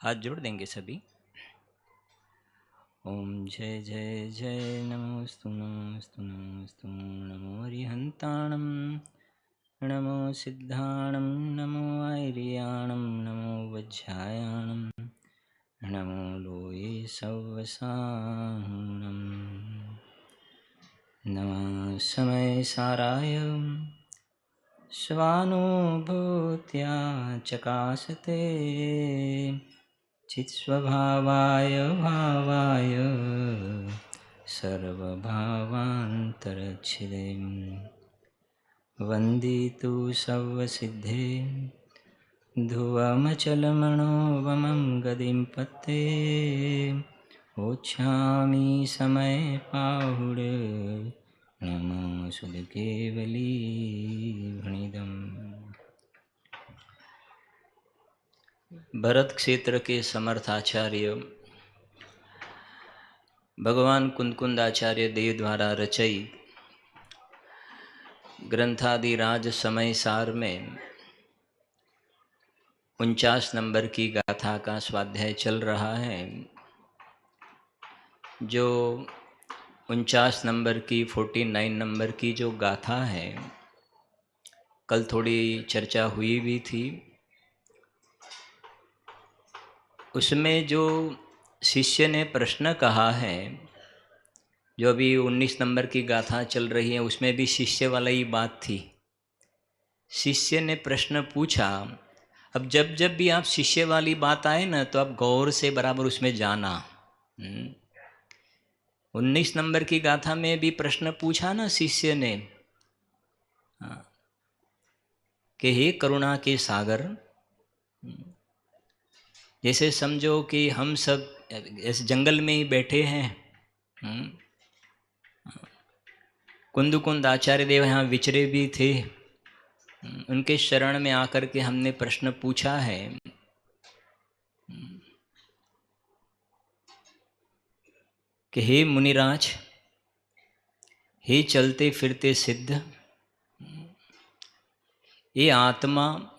हाथ जोड़ देंगे सभी। ओम जय जय जय नमोस्तु नमोस्तु नमोस्तु नमो हरिहंताणं नमो सिद्धाणं नमो आर्याणं नमो वज्रायाणं नमो लोये सव्वसाहुणं नमः समय साराय स्वानुभूत्या चकासते चित्स्वभावाय भावाय सर्वभावान्तरच्छिदे वन्दितु सर्वसिद्धे ध्रुवमचलमणोवमं गतिं पत्ते ओच्छामि समय पाहुड नमो सुदकेवली भणिदम्। भरत क्षेत्र के समर्थ आचार्य भगवान कुंदकुंद आचार्य देव द्वारा रचयी ग्रंथादि राज समय सार में 49 नंबर की गाथा का स्वाध्याय चल रहा है। जो 49 नंबर की 49 नंबर की जो गाथा है, कल थोड़ी चर्चा हुई भी थी। उसमें जो शिष्य ने प्रश्न कहा है, जो अभी 19 नंबर की गाथा चल रही है, उसमें भी शिष्य वाला ही बात थी। शिष्य ने प्रश्न पूछा। अब जब जब भी आप शिष्य वाली बात आए ना, तो आप गौर से बराबर उसमें जाना। 19 नंबर की गाथा में भी प्रश्न पूछा ना शिष्य ने, कि हे करुणा के सागर, जैसे समझो कि हम सब इस जंगल में ही बैठे हैं। कुंद आचार्य देव यहाँ विचरे भी थे। उनके शरण में आकर के हमने प्रश्न पूछा है कि हे मुनिराज, हे चलते फिरते सिद्ध, ये आत्मा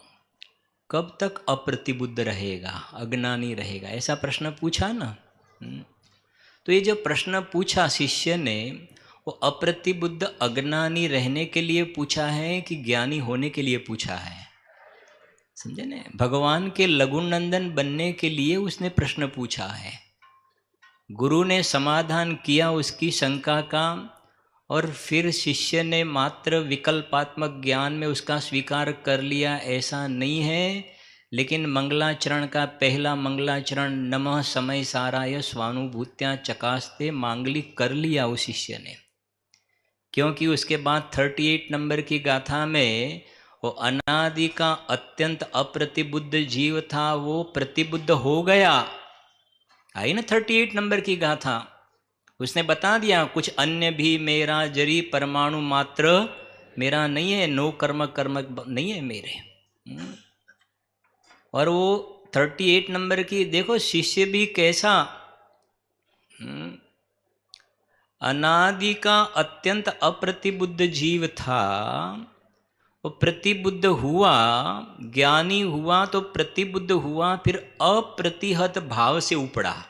कब तक अप्रतिबुद्ध रहेगा, अज्ञानी रहेगा, ऐसा प्रश्न पूछा ना। तो ये जो प्रश्न पूछा शिष्य ने, वो अप्रतिबुद्ध अज्ञानी रहने के लिए पूछा है कि ज्ञानी होने के लिए पूछा है? समझे ना? भगवान के लघुन नंदन बनने के लिए उसने प्रश्न पूछा है। गुरु ने समाधान किया उसकी शंका का, और फिर शिष्य ने मात्र विकल्पात्मक ज्ञान में उसका स्वीकार कर लिया, ऐसा नहीं है। लेकिन मंगलाचरण का पहला मंगलाचरण नमः समय साराय स्वानुभूत्या चकास्ते मांगलिक कर लिया उस शिष्य ने। क्योंकि उसके बाद 38 नंबर की गाथा में वो अनादि का अत्यंत अप्रतिबुद्ध जीव था, वो प्रतिबुद्ध हो गया। आई ना 38 नंबर की गाथा। उसने बता दिया, कुछ अन्य भी मेरा जरी परमाणु मात्र मेरा नहीं है, नो कर्म कर्म नहीं है मेरे। और वो 38 नंबर की देखो, शिष्य भी कैसा अनादि का अत्यंत अप्रतिबुद्ध जीव था। वो प्रतिबुद्ध हुआ, ज्ञानी हुआ तो प्रतिबुद्ध हुआ, फिर अप्रतिहत भाव से उपड़ा।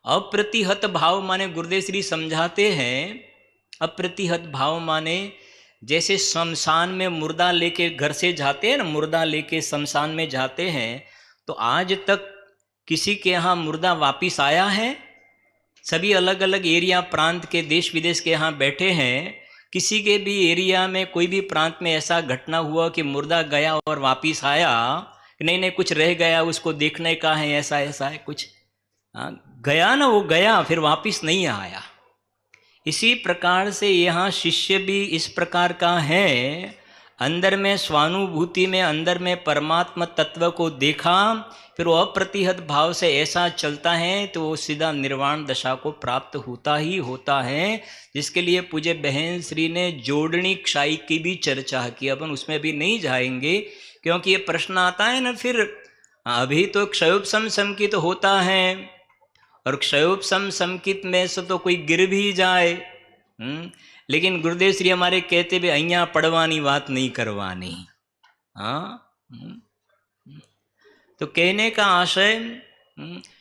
अप्रतिहत भाव माने गुरुदेव श्री समझाते हैं, अप्रतिहत भाव माने जैसे शमशान में मुर्दा लेके घर से जाते हैं ना, मुर्दा लेके शमशान में जाते हैं, तो आज तक किसी के यहाँ मुर्दा वापिस आया है? सभी अलग अलग एरिया प्रांत के देश विदेश के यहाँ बैठे हैं। किसी के भी एरिया में कोई भी प्रांत में ऐसा घटना हुआ कि मुर्दा गया और वापिस आया? नहीं नहीं, कुछ रह गया, उसको देखने का है, ऐसा ऐसा है कुछ। गया ना, वो गया, फिर वापिस नहीं आया। इसी प्रकार से यहाँ शिष्य भी इस प्रकार का है। अंदर में स्वानुभूति में, अंदर में परमात्मा तत्व को देखा, फिर वो अप्रतिहत भाव से ऐसा चलता है तो वो सीधा निर्वाण दशा को प्राप्त होता ही होता है। जिसके लिए पूज्य बहन श्री ने जोड़नी क्षाई की भी चर्चा की। अपन उसमें भी नहीं जाएंगे, क्योंकि ये प्रश्न आता है ना फिर। अभी तो क्षयोपशम संकित होता है, और क्षयोपशम संकित में से तो कोई गिर भी जाए। लेकिन गुरुदेव श्री हमारे कहते भी अहिया पढ़वानी बात नहीं करवानी। हाँ, तो कहने का आशय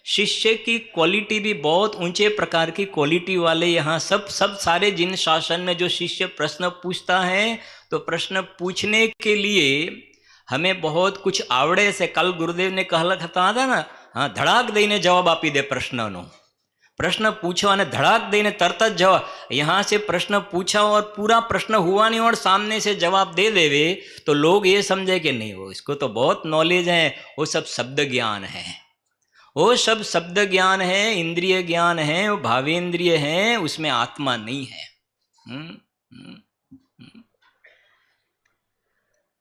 शिष्य की क्वालिटी भी बहुत ऊंचे प्रकार की क्वालिटी वाले यहाँ सब सारे जिन शासन में जो शिष्य प्रश्न पूछता है, तो प्रश्न पूछने के लिए हमें बहुत कुछ आवड़े से। कल गुरुदेव ने कहता था ना, हाँ, धड़ाक दईने जवाब आपी दे प्रश्ननो। प्रश्न पूछो અને धड़ाक दईने तरत ज जवाब। यहाँ से प्रश्न पूछा और पूरा प्रश्न हुआ नहीं और सामने से जवाब दे देवे, तो लोग ये समझे कि नहीं, वो इसको तो बहुत नॉलेज है, वो सब शब्द ज्ञान है, वो सब शब्द ज्ञान है, इंद्रिय ज्ञान है, वो भावेंद्रिय है, उसमें आत्मा नहीं है।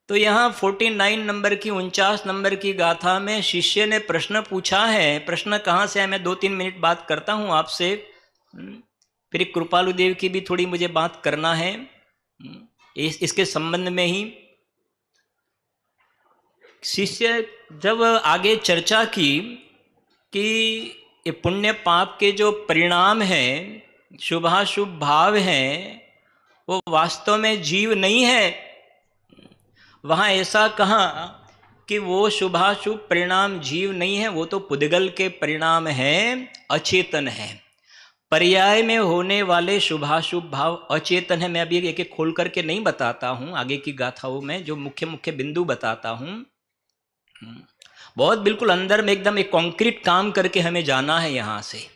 तो यहाँ 49 नंबर की 49 नंबर की गाथा में शिष्य ने प्रश्न पूछा है। प्रश्न कहाँ से है, मैं 2-3 मिनट बात करता हूँ आपसे, फिर कृपालु देव की भी थोड़ी मुझे बात करना है इसके संबंध में ही। शिष्य जब आगे चर्चा की कि ये पुण्य पाप के जो परिणाम हैं, शुभाशुभ भाव हैं, वो वास्तव में जीव नहीं है। वहाँ ऐसा कहा कि वो शुभाशुभ परिणाम जीव नहीं है, वो तो पुद्गल के परिणाम है, अचेतन है। पर्याय में होने वाले शुभाशुभ भाव अचेतन है। मैं अभी एक एक खोल करके नहीं बताता हूँ, आगे की गाथाओं में जो मुख्य मुख्य बिंदु बताता हूँ। बहुत बिल्कुल अंदर में एकदम एक कॉन्क्रीट काम करके हमें जाना है यहाँ से।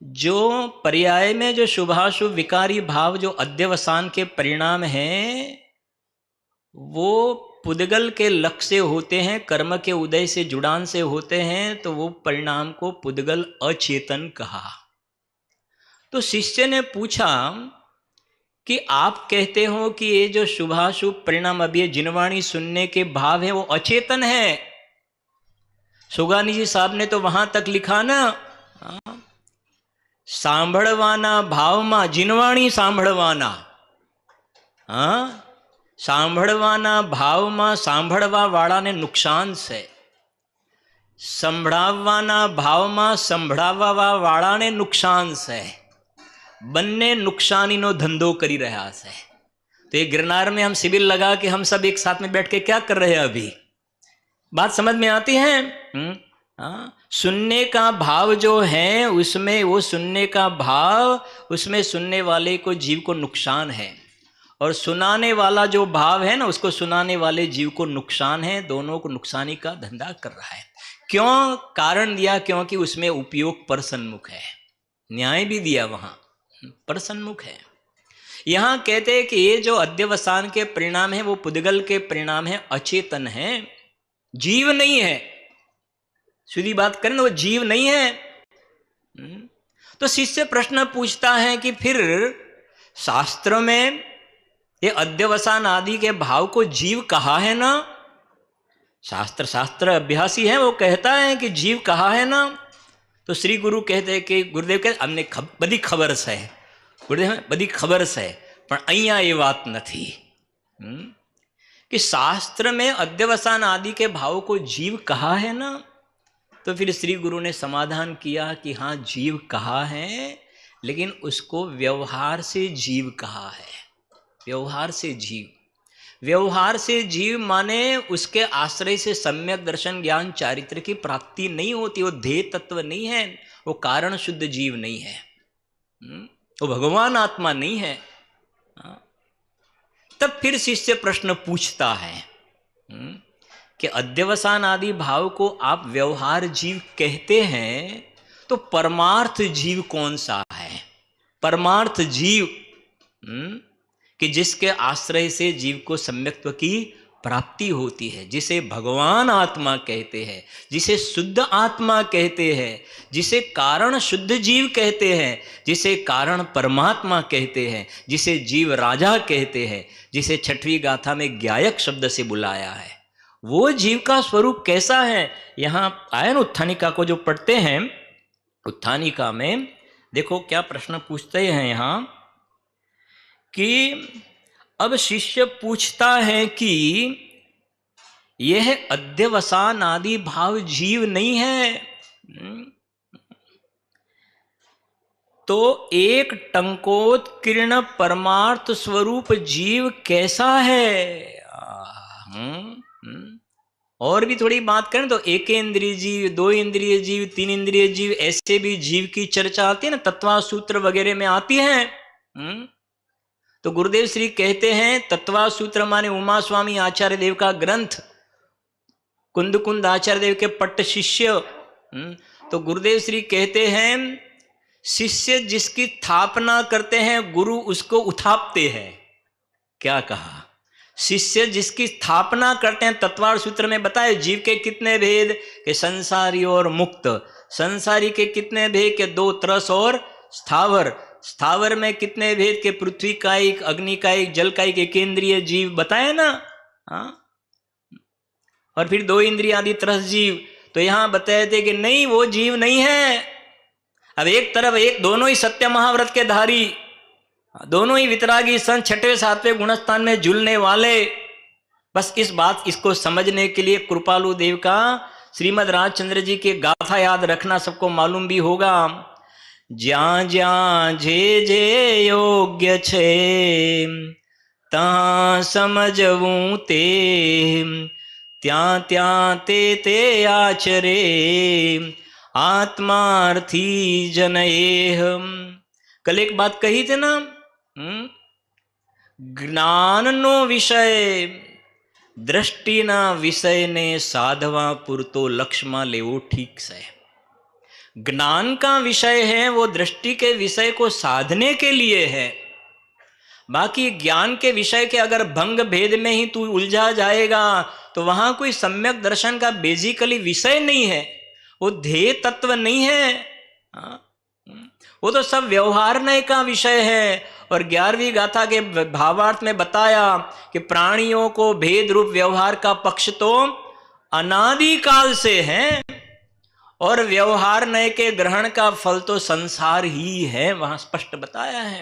जो पर्याय में जो शुभाशुभ विकारी भाव जो अध्यवसान के परिणाम हैं, वो पुद्गल के लक्ष्य से होते हैं, कर्म के उदय से जुड़ान से होते हैं, तो वो परिणाम को पुद्गल अचेतन कहा। तो शिष्य ने पूछा कि आप कहते हो कि ये जो शुभाशुभ परिणाम अभी जिनवाणी सुनने के भाव है वो अचेतन है। सुगानी जी साहब ने तो वहां तक लिखा ना, सांभळवाना भावमा जिनवाणी सांभळवाना। हाँ, सांभळवाना भावमा सांभळवा वाळाने नुकसान છે, સંભળાવવાના ભાવમાં સંભળાવવા વાળાને નુકસાન છે, બંને नुकसानीનો ધंधो કરી રહ્યા છે। तो ये गिरनार में हम शिविर लगा के हम सब एक साथ में बैठ के क्या कर रहे हैं अभी, बात समझ में आती है? सुनने का भाव जो है उसमें, वो सुनने का भाव उसमें सुनने वाले को जीव को नुकसान है, और सुनाने वाला जो भाव है ना उसको सुनाने वाले जीव को नुकसान है। दोनों को नुकसानी का धंधा कर रहा है। क्यों? कारण दिया, क्योंकि उसमें उपयोग पर सन्मुख है, न्याय भी दिया, वहां पर सन्मुख है। यहां कहते हैं कि ये जो अध्यवसान के परिणाम है वो पुद्गल के परिणाम है, अचेतन है, जीव नहीं है। सीधी बात करें ना, वो जीव नहीं है। तो शिष्य प्रश्न पूछता है कि फिर शास्त्र में ये अध्यवसान आदि के भाव को जीव कहा है ना? शास्त्र अभ्यासी है, वो कहता है कि जीव कहा है ना? तो श्री गुरु कहते हैं कि गुरुदेव कहते अમને બધી ખબર છે, ગુરુદેવ બધી ખબર છે, પણ અહીંયા એ વાત નથી कि शास्त्र में अध्यवसान आदि के भाव को जीव कहा है ना। तो फिर श्री गुरु ने समाधान किया कि हाँ, जीव कहा है, लेकिन उसको व्यवहार से जीव कहा है। व्यवहार से जीव, व्यवहार से जीव माने उसके आश्रय से सम्यक दर्शन ज्ञान चारित्र की प्राप्ति नहीं होती। वो ध्येय तत्व नहीं है, वो कारण शुद्ध जीव नहीं है, वो भगवान आत्मा नहीं है। तब फिर शिष्य प्रश्न पूछता है कि अध्यवसान आदि भाव को आप व्यवहार जीव कहते हैं, तो परमार्थ जीव कौन सा है? परमार्थ जीव कि जिसके आश्रय से जीव को सम्यक्त्व की प्राप्ति होती है, जिसे भगवान आत्मा कहते हैं, जिसे शुद्ध आत्मा कहते हैं, जिसे कारण शुद्ध जीव कहते हैं, जिसे कारण परमात्मा कहते हैं, जिसे जीव राजा कहते हैं, जिसे छठवीं गाथा में ज्ञायक शब्द से बुलाया है। वो जीव का स्वरूप कैसा है? यहाँ आयन उत्थानिका को जो पढ़ते हैं, उत्थानिका में देखो क्या प्रश्न पूछते हैं यहाँ कि अब शिष्य पूछता है कि यह अध्यवसान आदि भाव जीव नहीं है, तो एक टंकोत्कीर्ण परमार्थ स्वरूप जीव कैसा है? और भी थोड़ी बात करें तो एक इंद्रिय जीव, दो इंद्रिय जीव, तीन इंद्रिय जीव, ऐसे भी जीव की चर्चा आती है ना, तत्वा सूत्र वगैरह में आती है। तो गुरुदेव श्री कहते हैं तत्वा सूत्र माने उमा स्वामी आचार्य देव का ग्रंथ, कुंद कुंद आचार्य देव के पट्ट शिष्य। तो गुरुदेव श्री कहते हैं शिष्य जिसकी स्थापना करते हैं गुरु उसको उठापते हैं। क्या कहा? शिष्य जिसकी स्थापना करते हैं, तत्वार सूत्र में बताए जीव के कितने भेद के, संसारी और मुक्त। संसारी के कितने भेद के, दो, तरस और स्थावर। स्थावर में कितने भेद के, पृथ्वी कायिक, अग्नि कायिक, जल कायिक, एकेंद्रिय जीव बताए ना। और फिर दो इंद्रिय आदि तरस जीव। तो यहां बताए थे कि नहीं, वो जीव नहीं है। अब एक तरफ एक, दोनों ही सत्य महाव्रत के धारी, दोनों ही वितरागी संत, छठवें सातवें गुणस्थान में झूलने वाले। बस इस बात, इसको समझने के लिए कृपालु देव का श्रीमद राजचंद्र जी की गाथा याद रखना सबको मालूम भी होगा। ज्यां ज्यां जे योग्य छे तहां समझवूं ते, त्यां त्यां ते आचरे आत्मार्थी जनएह। कल एक बात कही थी ना, જ્ઞાનનો વિષય દ્રષ્ટિના વિષયને સાધવા પૂરતો લક્ષ્યમાં લેવો ઠીક છે। ज्ञान का विषय है वो दृष्टि के विषय को साधने के लिए है। बाकी ज्ञान के विषय के अगर भंग भेद में ही तू उलझा जाएगा तो वहां कोई सम्यक दर्शन का बेसिकली विषय नहीं है, वो ध्येय तत्व नहीं है। वो तो सब व्यवहारने का विषय है। और 11वीं गाथा के भावार्थ में बताया कि प्राणियों को भेद रूप व्यवहार का पक्ष तो अनादिकाल से है और व्यवहार नय के ग्रहण का फल तो संसार ही है, वहां स्पष्ट बताया है।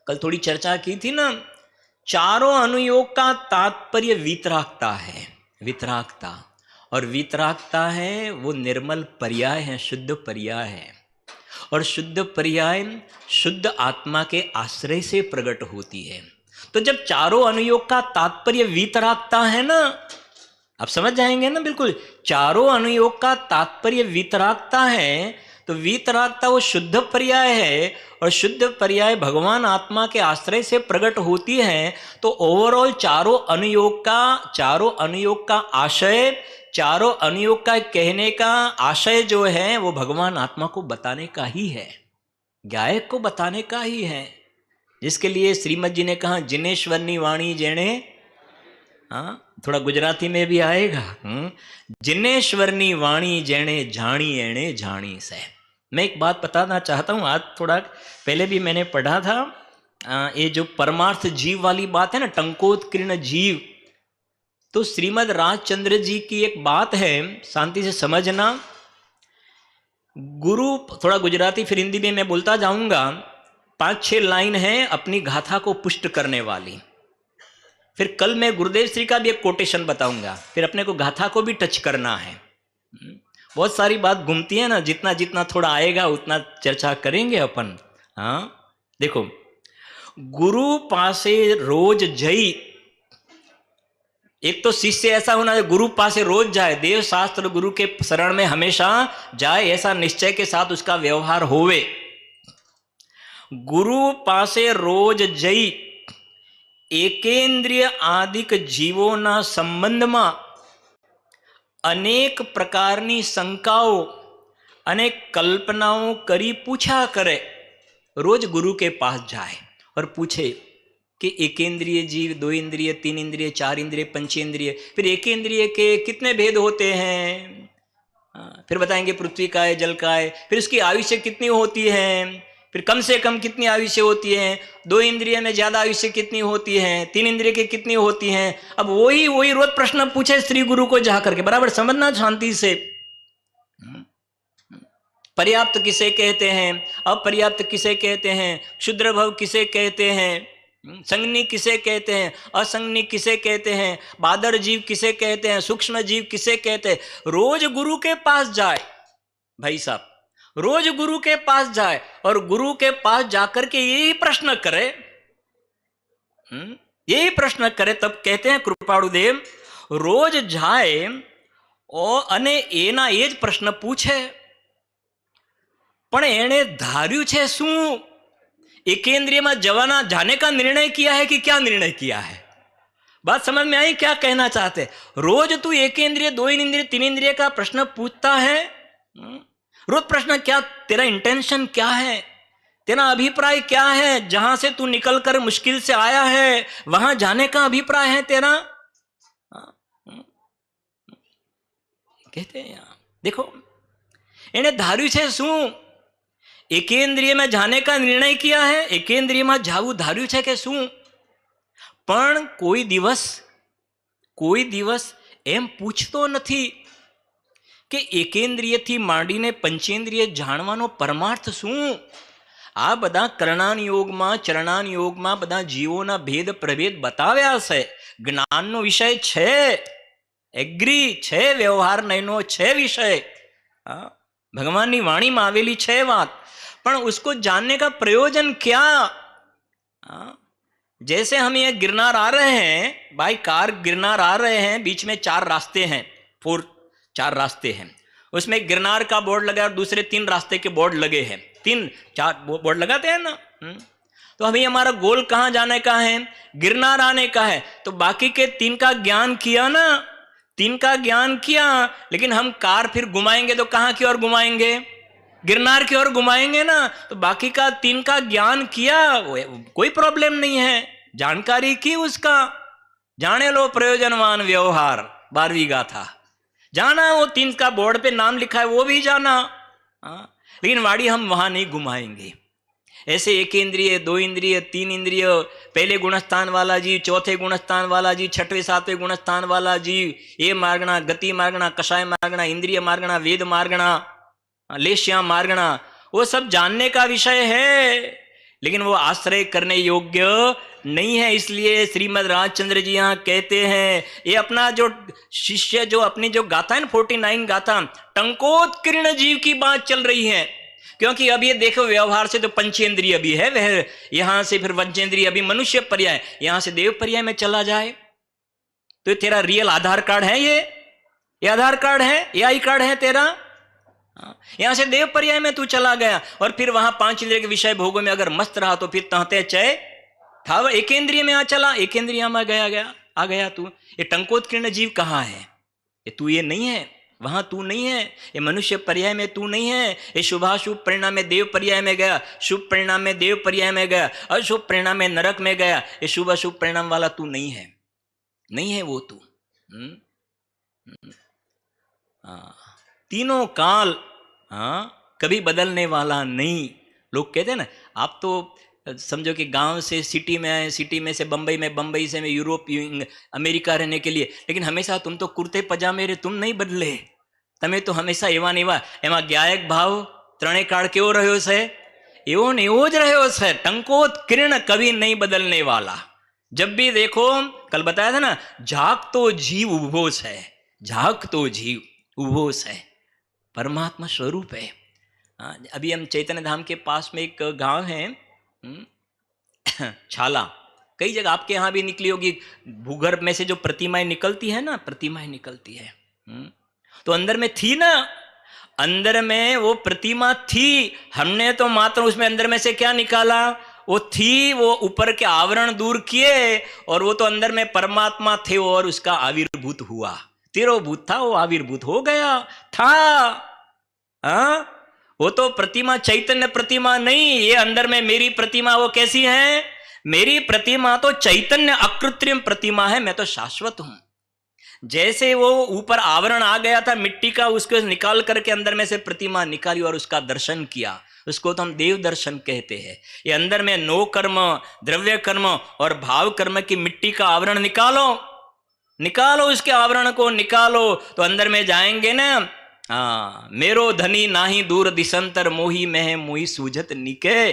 कल थोड़ी चर्चा की थी ना, चारों अनुयोग का तात्पर्य वितरागता है। वितरागता, और वितरागता है वो निर्मल पर्याय है, शुद्ध पर्याय है। और शुद्ध पर्याय शुद्ध आत्मा के आश्रय से प्रकट होती है। तो जब चारों अनुयोग का तात्पर्य वितरागता है ना, आप समझ जाएंगे ना बिल्कुल, चारों अनुयोग का तात्पर्य वितरागता है, तो वितरागता वो शुद्ध पर्याय है और शुद्ध पर्याय भगवान आत्मा के आश्रय से प्रकट होती है। तो ओवरऑल चारों अनुयोग का आशय, चारों अनुयोग का कहने का आशय जो है वो भगवान आत्मा को बताने का ही है, गायक को बताने का ही है। जिसके लिए श्रीमद जी ने कहा जिनेश्वरनी वाणी जेणे, थोड़ा गुजराती में भी आएगा, जिनेश्वरनी वाणी जेणे जानी एणे जानी से। मैं एक बात बताना चाहता हूँ, आज थोड़ा पहले भी मैंने पढ़ा था, ये जो परमार्थ जीव वाली बात है ना, टंकोत्कीर्ण जीव, तो श्रीमद राजचंद्र जी की एक बात है, शांति से समझना। गुरु, थोड़ा गुजराती फिर हिंदी में मैं बोलता जाऊंगा, 5-6 लाइन है अपनी गाथा को पुष्ट करने वाली। फिर कल मैं गुरुदेव श्री का भी एक कोटेशन बताऊंगा, फिर अपने को गाथा को भी टच करना है। बहुत सारी बात घूमती है ना, जितना जितना थोड़ा आएगा उतना चर्चा करेंगे अपन। देखो, गुरु पासे रोज जई, एक तो शिष्य ऐसा होना है गुरु पासे रोज जाए, देव शास्त्र गुरु के शरण में हमेशा जाए, ऐसा निश्चय के साथ उसका व्यवहार होवे। गुरु पासे रोज जई एकेंद्रिय आदिक जीवोना संबंधમાં अनेक प्रकारनी शंकाओं, अनेक कल्पनाओं करी पूछा करे। रोज गुरु के पास जाए और पूछे कि एकेंद्रिय जीव, 2 इंद्रिय, 3 इंद्रिय, 4 इंद्रिय, पंचेंद्रिय, फिर एकेंद्रिय के कितने भेद होते हैं, फिर बताएंगे पृथ्वी का है, जल का है, फिर उसकी आयुष्य कितनी होती है, फिर कम से कम कितनी आयुष्य होती है, 2 इंद्रिय में ज्यादा आयुष्य कितनी होती है, 3 इंद्रिय की कितनी होती हैं। अब वही रोज प्रश्न पूछे श्री गुरु को जा करके, बराबर समझना शांति से। पर्याप्त किसे कहते हैं, अपर्याप्त किसे कहते हैं, क्षुद्र भव किसे कहते हैं, संगनी किसे कहते हैं, असंगनी किसे कहते हैं, बादर जीव किसे कहते हैं, सूक्ष्म जीव किसे कहते हैं। रोज गुरु के पास जाए भाई साहब, रोज गुरु के पास जाए और गुरु के पास जाकर के यही प्रश्न करे, यही प्रश्न करे, तब कहते हैं कृपाणु देव રોજ જાય અને એના એ જ પ્રશ્ન પૂછે, પણ એણે ધાર્યું છે શું? एकेंद्रिय में जाने का निर्णय किया है कि क्या निर्णय किया है? बात समझ में आई क्या कहना चाहते? रोज तू एकेंद्रिय, दो इंद्रिय, तीन इंद्रिय का प्रश्न पूछता है। रोज प्रश्न क्या, तेरा इंटेंशन क्या है, तेरा अभिप्राय क्या है? जहां से तू निकल कर मुश्किल से आया है वहां जाने का अभिप्राय है तेरा? कहते हैं देखो, इन्हें धार्यु छे शू? एकेंद्रिय में जाने का निर्णय किया है, एकेंद्रिय में जावू धार्यु छे के शू? पण कोई दिवस एम पूछतो नथी कि एकेंद्रिय थी मांडीने पंचेंद्रिय जाणवानो परमार्थ शू? आ बधा करणान योग में, चरणान योग में बधा जीवोना भेद प्रभेद बताव्या छे। ज्ञाननो विषय छे, एग्री छे, व्यवहार नैनो छे विषय, भगवान की वाणी में आवेली छे बात, पर उसको जानने का प्रयोजन क्या? जैसे हम ये गिरनार आ रहे हैं, बाई कार गिरनार आ रहे हैं, बीच में 4 रास्ते हैं, 4 रास्ते हैं, उसमें गिरनार का बोर्ड लगा और दूसरे 3 रास्ते के बोर्ड लगे हैं, 3-4 बोर्ड लगाते हैं ना। तो अभी हमारा गोल कहाँ जाने का है? गिरनार आने का है। तो बाकी के 3 का ज्ञान किया ना, 3 का ज्ञान किया, लेकिन हम कार फिर घुमाएंगे तो कहाँ की ओर घुमाएंगे? गिरनार की ओर घुमाएंगे ना। तो बाकी का 3 का ज्ञान किया, कोई प्रॉब्लम नहीं है, जानकारी की उसका, जाने लो प्रयोजनवान व्यवहार, 12वीं गाथा जाना, वो 3 का बोर्ड पे नाम लिखा है वो भी जाना, लेकिन वाड़ी हम वहां नहीं घुमाएंगे। ऐसे एक इंद्रिय, 2 इंद्रिय, 3 इंद्रिय, पहले गुणस्थान वाला जीव, चौथे गुणस्थान वाला जीव, छठवें सातवें गुणस्थान वाला जीव, ये मार्गना, गति मार्गना, कषाय मार्गना, इंद्रिय मार्गना, वेद मार्गना, लेश्या मार्गना, वो सब जानने का विषय है, लेकिन वो आश्रय करने योग्य नहीं है। इसलिए श्रीमद राजचंद्र जी यहाँ कहते हैं, ये अपना जो शिष्य जो अपनी जो गाथा है 49 गाथा, टंकोत्कीर्ण जीव की बात चल रही है। क्योंकि अब ये देखो, व्यवहार से तो पंचेंद्रिय भी है, वह यहां से फिर पंचेंद्रिय, अभी मनुष्य पर्याय, यहां से देव पर्याय में चला जाए तो तेरा रियल आधार कार्ड है, ये आधार कार्ड है, ये आई कार्ड है तेरा। यहां से देव पर्याय में तू चला गया और फिर वहां 5 इंद्रिय के विषय भोगों में अगर मस्त रहा तो फिर तहते चय था, एक इंद्रिय में आ चला, एक इंद्रिय में आ गया तू। ये टंकोत्कीर्ण जीव कहाँ है? ये तू ये नहीं है, वहां तू नहीं है, ये मनुष्य पर्याय में तू नहीं है, ये शुभाशुभ परिणाम में देव पर्याय में गया, शुभ परिणाम में देव पर्याय में गया, अशुभ परिणाम में नरक में गया, ये शुभ अशुभ परिणाम वाला तू नहीं है, नहीं है वो तू। तीनों काल कभी बदलने वाला नहीं। लोग कहते हैं ना, आप तो समझो कि गांव से सिटी में आए, सिटी में से बंबई में, बंबई से मैं यूरोप अमेरिका रहने के लिए, लेकिन हमेशा तुम तो कुर्ते पजामे रे तुम नहीं बदले, तमे तो हमेशा एवा ने एवा, एमा गायक भाव त्रणेय काळ केवो रह्यो छे, एवो ने एवो ज रह्यो छे। टंकोत्कीर्ण कभी नहीं बदलने वाला। जब भी देखो, कल बताया था ना, जागतो जीव उभो छे, जागतो जीव उभो छे, परमात्मा स्वरूप है। अभी हम चैतन्य धाम के पास में एक गांव है छाला, कई जगह आपके यहाँ भी निकली होगी, भूगर्भ में से जो प्रतिमाएं निकलती है ना, प्रतिमाएं निकलती है, तो अंदर में थी ना, अंदर में वो प्रतिमा थी, हमने तो मात्र उसमें अंदर में से क्या निकाला, वो थी, वो ऊपर के आवरण दूर किए और वो तो अंदर में परमात्मा थे और उसका आविर्भूत हुआ, तिरोभूत था, वो आविर्भूत हो गया था। वो तो प्रतिमा चैतन्य प्रतिमा नहीं, ये अंदर में मेरी प्रतिमा वो कैसी है? मेरी प्रतिमा तो चैतन्य अकृत्रिम प्रतिमा है, मैं तो शाश्वत हूं। जैसे वो ऊपर आवरण आ गया था मिट्टी का, उसको निकाल करके अंदर में से प्रतिमा निकाली और उसका दर्शन किया, उसको तो हम देव दर्शन कहते हैं। ये अंदर में नो कर्म, द्रव्य कर्म और भाव कर्म की मिट्टी का आवरण निकालो, निकालो उसके आवरण को निकालो, तो अंदर में जाएंगे ना। मेरो धनी नाही दूर दिशंतर, मोही मह मोही सूझत निके।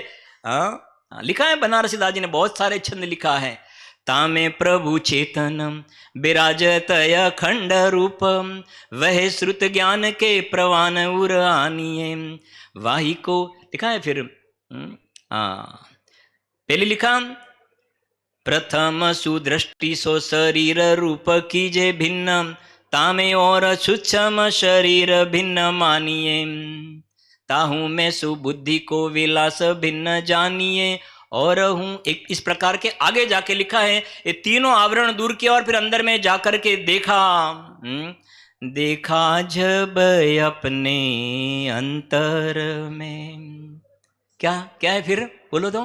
लिखा है बनारसी दास जी ने, बहुत सारे छंद लिखा है। तामे प्रभु चेतनम विराजत अखंड रूपम, वह श्रुत ज्ञान के प्रवान उर आनिए। वाही को लिखा है फिर पहले लिखा प्रथम सुदृष्टि सो शरीर रूप कीजे भिन्न, तामे और सूक्ष्म शरीर भिन्न मानिए, ताहू में सुबुद्धि को विलास भिन्न जानिए। और हूं एक इस प्रकार के आगे जाके लिखा है, ये तीनों आवरण दूर किया और फिर अंदर में जाकर के देखा। देखा जब अपने अंतर में, क्या क्या है फिर बोलो तो,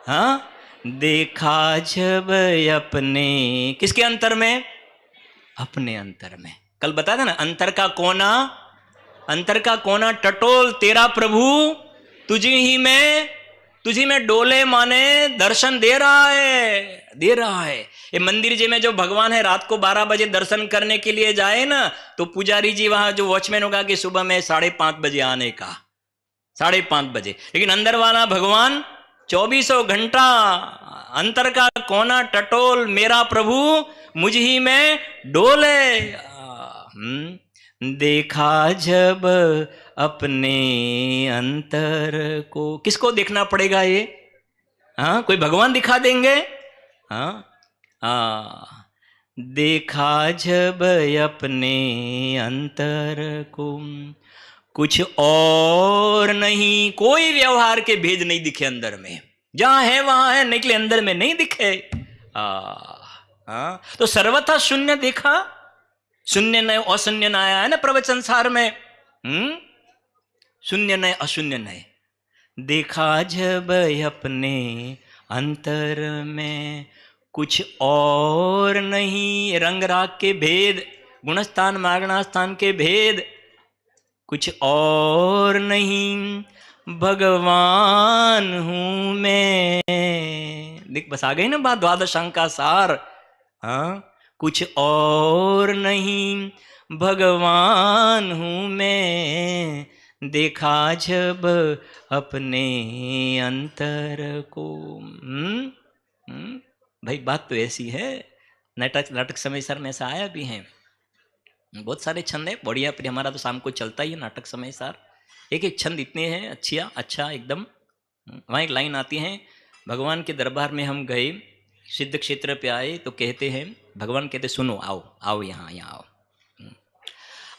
हाँ, देखा जब अपने, किसके अंतर में, अपने अंतर में। कल बताया था ना, अंतर का कोना, अंतर का कोना टटोल तेरा प्रभु तुझी में डोले, माने दर्शन दे रहा है, दे रहा है। ये मंदिर जी में जो भगवान है रात को 12 बजे दर्शन करने के लिए जाए ना, तो पुजारी जी वहां जो वॉचमैन होगा कि सुबह में 5:30 बजे आने का, 5:30 बजे, लेकिन अंदर वाला भगवान 24 घंटा, अंतर का कोना टटोल मेरा प्रभु मुझ ही में डोले। देखा जब अपने अंतर को, किसको देखना पड़ेगा ये, हाँ, कोई भगवान दिखा देंगे, हाँ, देखा जब अपने अंतर को, कुछ और नहीं, कोई व्यवहार के भेद नहीं दिखे अंदर में, जहां है वहां है, निकले अंदर में नहीं दिखे। तो सर्वथा शून्य देखा, शून्य नय अशून्य न आया है ना प्रवचन सार में, शून्य नय अशून्य नय। देखा जब अपने अंतर में, कुछ और नहीं, रंग राग के भेद, गुणस्थान मागणास्थान के भेद, कुछ और नहीं, भगवान हूं मैं। देख बस आ गई ना बात, द्वादशांग का सार, हाँ, कुछ और नहीं, भगवान हूं मैं, देखा जब अपने अंतर को। भाई बात तो ऐसी है, नाटक समय सर में ऐसा आया भी है, बहुत सारे छंद है बढ़िया, फिर हमारा तो शाम को चलता ही है नाटक समय सार, एक एक छंद इतने हैं अच्छा एकदम। वहाँ एक लाइन आती है, भगवान के दरबार में हम गए, सिद्ध क्षेत्र पे आए, तो कहते हैं, भगवान कहते सुनो, आओ आओ यहाँ आओ,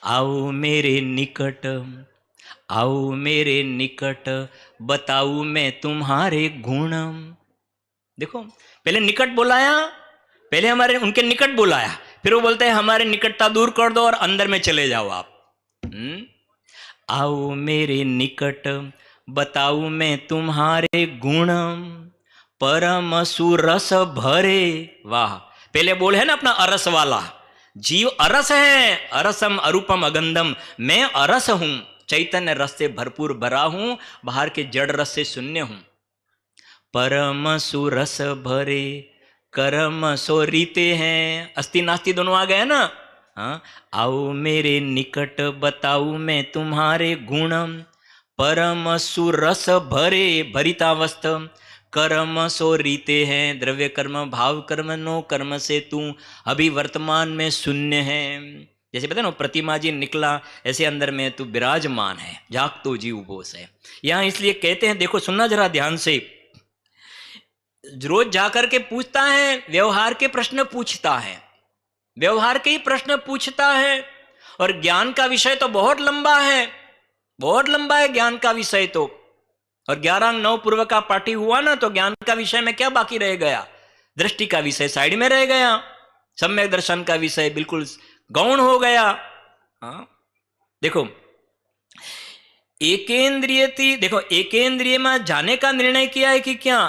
आओ मेरे निकट, आओ मेरे निकट, बताऊं मैं तुम्हारे गुण। देखो पहले निकट बुलाया, पहले हमारे उनके निकट बुलाया, फिर वो बोलते हैं हमारे निकटता दूर कर दो और अंदर में चले जाओ आप। आओ मेरे निकट, बताऊं मैं तुम्हारे गुण, परम सुरस भरे। वाह, पहले बोल है ना अपना अरस वाला, जीव अरस है, अरसम अरूपम अगंधम, मैं अरस हूं, चैतन्य रस से भरपूर भरा हूं, बाहर के जड़ रस से शून्य हूं। परम सुरस भरे, कर्म सो रीते हैं, अस्ति नास्ति दोनों आ गए ना। हाँ, आओ मेरे निकट, बताऊं मैं तुम्हारे गुण, परम सुरस भरे, भरितावस्थ, कर्म सो रीते हैं, द्रव्य कर्म भाव कर्म नो कर्म से तू अभी वर्तमान में शून्य है। जैसे पता ना प्रतिमा जी निकला, ऐसे अंदर में तू विराजमान है, जाग तो जीव बोस है। यहां इसलिए कहते हैं, देखो सुनना जरा ध्यान से, रोज जाकर के पूछता है, व्यवहार के प्रश्न पूछता है, व्यवहार के ही प्रश्न पूछता है, और ज्ञान का विषय तो बहुत लंबा है, बहुत लंबा है ज्ञान का विषय तो। और 11 अंग 9 पूर्व का पाठी हुआ ना, तो ज्ञान का विषय में क्या बाकी रह गया, दृष्टि का विषय साइड में रह गया, सम्यक दर्शन का विषय बिल्कुल गौण हो गया। हाँ देखो एकेंद्रिय, देखो एकेंद्रिय में जाने का निर्णय किया है कि क्या,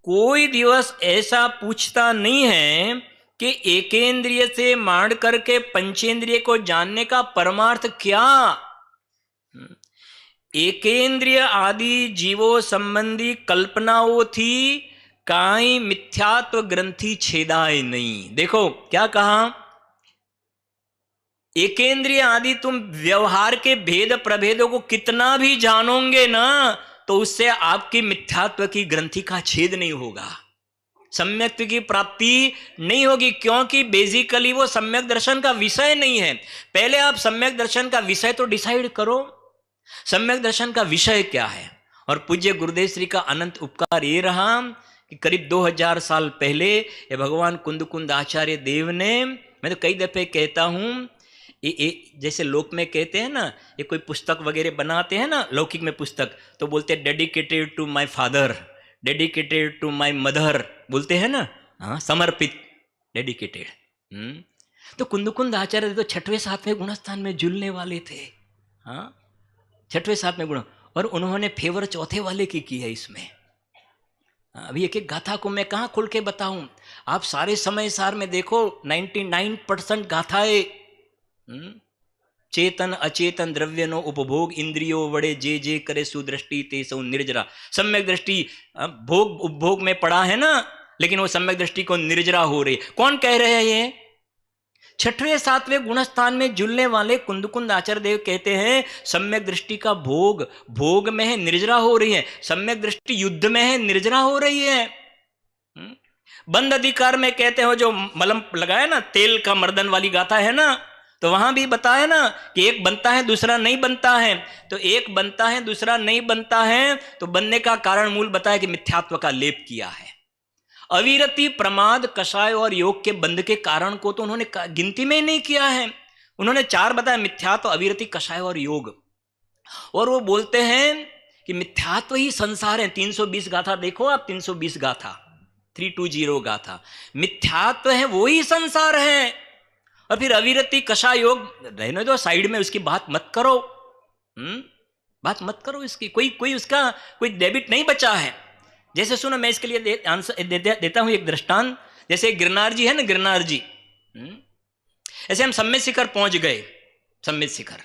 कोई दिवस ऐसा पूछता नहीं है कि एकेंद्रिय से मांड करके पंचेंद्रिय को जानने का परमार्थ क्या। एकेंद्रिय आदि जीवों संबंधी कल्पनाओं थी, काई मिथ्यात्व ग्रंथि छेदाए नहीं। देखो क्या कहा, एकेंद्रिय आदि तुम व्यवहार के भेद प्रभेदों को कितना भी जानोगे ना, तो उससे आपकी मिथ्यात्व की ग्रंथि का छेद नहीं होगा, सम्यक्त्व की प्राप्ति नहीं होगी, क्योंकि बेसिकली वो सम्यक दर्शन का विषय नहीं है। पहले आप सम्यक दर्शन का विषय तो डिसाइड करो, सम्यक दर्शन का विषय क्या है। और पूज्य गुरुदेव श्री का अनंत उपकार ये रहा कि करीब 2000 साल पहले ये भगवान कुंद आचार्य देव ने, मैं तो कई दफे कहता हूँ, ये जैसे लोक में कहते हैं ना, ये कोई पुस्तक वगैरह बनाते हैं ना, लौकिक में पुस्तक, तो बोलते हैं dedicated to my father, dedicated to my mother, बोलते हैं ना, हाँ, समर्पित, डेडिकेटेड। तो कुंद आचार्य तो 6वें 7वें गुणस्थान में जुलने वाले थे, हाँ, 6वें 7वें गुण, और उन्होंने फेवर चौथे वाले की है इसमें। अभी एक एक गाथा को मैं कहाँ खोल के बताऊं, आप सारे समय सार में देखो, 99% गाथाएं चेतन अचेतन द्रव्य नो उपभोग इंद्रियो वड़े जे जे करे सुदृष्टि ते सौ निर्जरा। सम्यक दृष्टि भोग उपभोग में पड़ा है ना, लेकिन वो सम्यक दृष्टि को निर्जरा हो रही। कौन कह रहे हैं ये? 6वें 7वें गुणस्थान में जुलने वाले कुंद आचार्य देव कहते हैं सम्यक दृष्टि का भोग भोग में है, निर्जरा हो रही है। सम्यक दृष्टि युद्ध में है, निर्जरा हो रही है। बंद अधिकार में कहते हो, जो मलम लगाया ना, तेल का मर्दन वाली गाथा है ना, तो वहां भी बताया ना कि एक बनता है दूसरा नहीं बनता है। तो एक बनता है दूसरा नहीं बनता है, तो बनने का कारण मूल बताया कि मिथ्यात्व का लेप किया है। अविरति, प्रमाद, कषाय और योग के बंध के कारण को तो उन्होंने गिनती में ही नहीं किया है। उन्होंने 4 बताया, मिथ्यात्व, अविरति, कषाय और योग। और वो बोलते हैं कि मिथ्यात्व ही संसार है। 320 गाथा देखो आप, 320 गाथा, 320 गाथा, मिथ्यात्व है, वो ही संसार है। और फिर अविरति, कषाय, योग रहने दो साइड में, उसकी बात मत करो, बात मत करो इसकी, कोई उसका कोई डेबिट नहीं बचा है। जैसे सुनो, मैं इसके लिए आंसर देता हूं एक दृष्टांत। जैसे गिरनार जी है ना, गिरनार जी, ऐसे हम सम्मेद शिखर पहुंच गए। सम्मेद शिखर